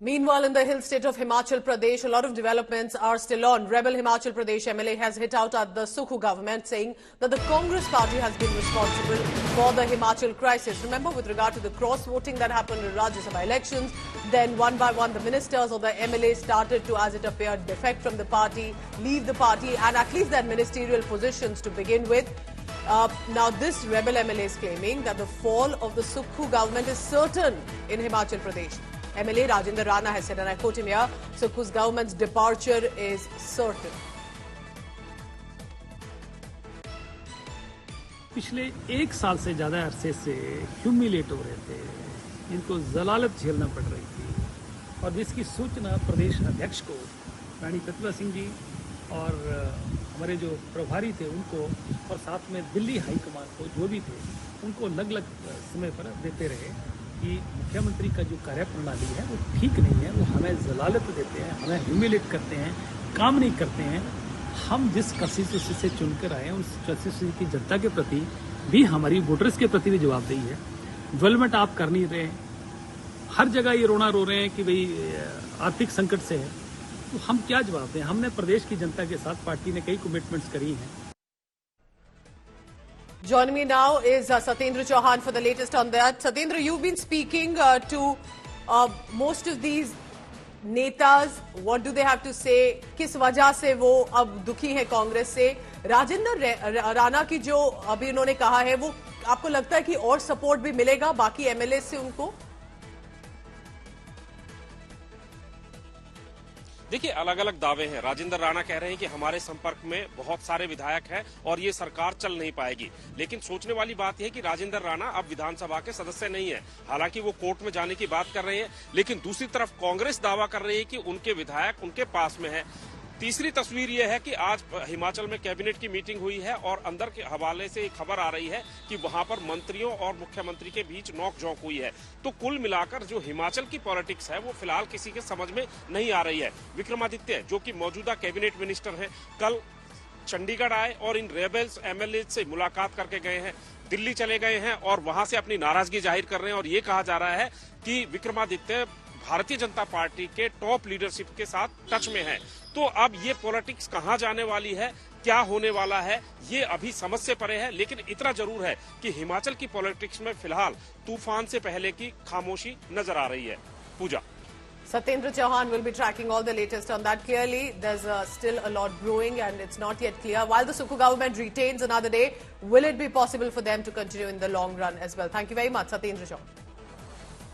Meanwhile, in the hill state of Himachal Pradesh, a lot of developments are still on. Rebel Himachal Pradesh MLA has hit out at the Sukhu government, saying that the Congress party has been responsible for the Himachal crisis. Remember, with regard to the cross-voting that happened in Rajya Sabha elections, then one by one the ministers or the MLA started to, as it appeared, defect from the party, leave the party, and at least their ministerial positions to begin with. Now, this rebel MLA is claiming that the fall of the Sukhu government is certain in Himachal Pradesh. MLA Rajendra Rana has said, and I quote him here, Sukhu's government's departure is certain. पिछले एक साल से ज्यादा अरसे से humiliate हो रहे थे, इनको जलालत झेलना पड़ रही थी और जिसकी सूचना प्रदेश अध्यक्ष को रानी प्रतिभा सिंह जी और हमारे जो प्रभारी थे उनको और साथ में दिल्ली हाईकमान को जो भी थे उनको अलग अलग समय पर देते रहे कि मुख्यमंत्री का जो कार्यप्रणाली है वो ठीक नहीं है, वो हमें जलालत देते हैं, हमें ह्यूमिलेट करते हैं, काम नहीं करते हैं। हम जिस कंस्टिट्यूंसी से चुनकर आए हैं उस कंस्टिट्यूंसी की जनता के प्रति भी, हमारी वोटर्स के प्रति भी जवाबदेही है। डेवलपमेंट आप कर नहीं रहे, हर जगह ये रोना रो रहे हैं कि भाई आर्थिक संकट से है, तो हम क्या जवाब दें? हमने प्रदेश की जनता के साथ पार्टी ने कई कमिटमेंट्स करी हैं। Joining me now is Satyendra Chauhan for the latest on that. Satyendra, you've been speaking to most of these netas. What do they have to say? किस वजह से वो अब दुखी है कांग्रेस से? राजेंद्र राणा की जो अभी उन्होंने कहा है, वो आपको लगता है कि और सपोर्ट भी मिलेगा बाकी एमएलए से उनको? देखिए, अलग अलग दावे हैं। राजेंद्र राणा कह रहे हैं कि हमारे संपर्क में बहुत सारे विधायक हैं और ये सरकार चल नहीं पाएगी। लेकिन सोचने वाली बात यह है कि राजेंद्र राणा अब विधानसभा के सदस्य नहीं है। हालांकि वो कोर्ट में जाने की बात कर रहे हैं, लेकिन दूसरी तरफ कांग्रेस दावा कर रही है कि उनके विधायक उनके पास में है। तीसरी तस्वीर यह है कि आज हिमाचल में कैबिनेट की मीटिंग हुई है और अंदर के हवाले से एक खबर आ रही है कि वहां पर मंत्रियों और मुख्यमंत्री के बीच नोक-झोंक हुई है। तो कुल मिलाकर जो हिमाचल की पॉलिटिक्स है वो फिलहाल किसी के समझ में नहीं आ रही है। विक्रमादित्य, जो कि मौजूदा कैबिनेट मिनिस्टर हैं, कल चंडीगढ़ आए और इन रेबल्स एमएलए से मुलाकात करके गए हैं, दिल्ली चले गए हैं और वहां से अपनी नाराजगी जाहिर कर रहे हैं। और ये कहा जा रहा है कि विक्रमादित्य भारतीय जनता पार्टी के टॉप लीडरशिप के साथ टच में है। तो अब ये पॉलिटिक्स कहां जाने वाली है, क्या होने वाला है, ये अभी समझ से परे है। लेकिन इतना जरूर है कि हिमाचल की पॉलिटिक्स में फिलहाल तूफान से पहले की खामोशी नजर आ रही है। पूजा। Satyendra Chauhan will be tracking all the latest on that. Clearly, there's still a lot brewing and it's not yet clear. While the Sukhu government retains another day, will it be possible for them to continue in the long run as well? Thank you very much, Satyendra Chauhan.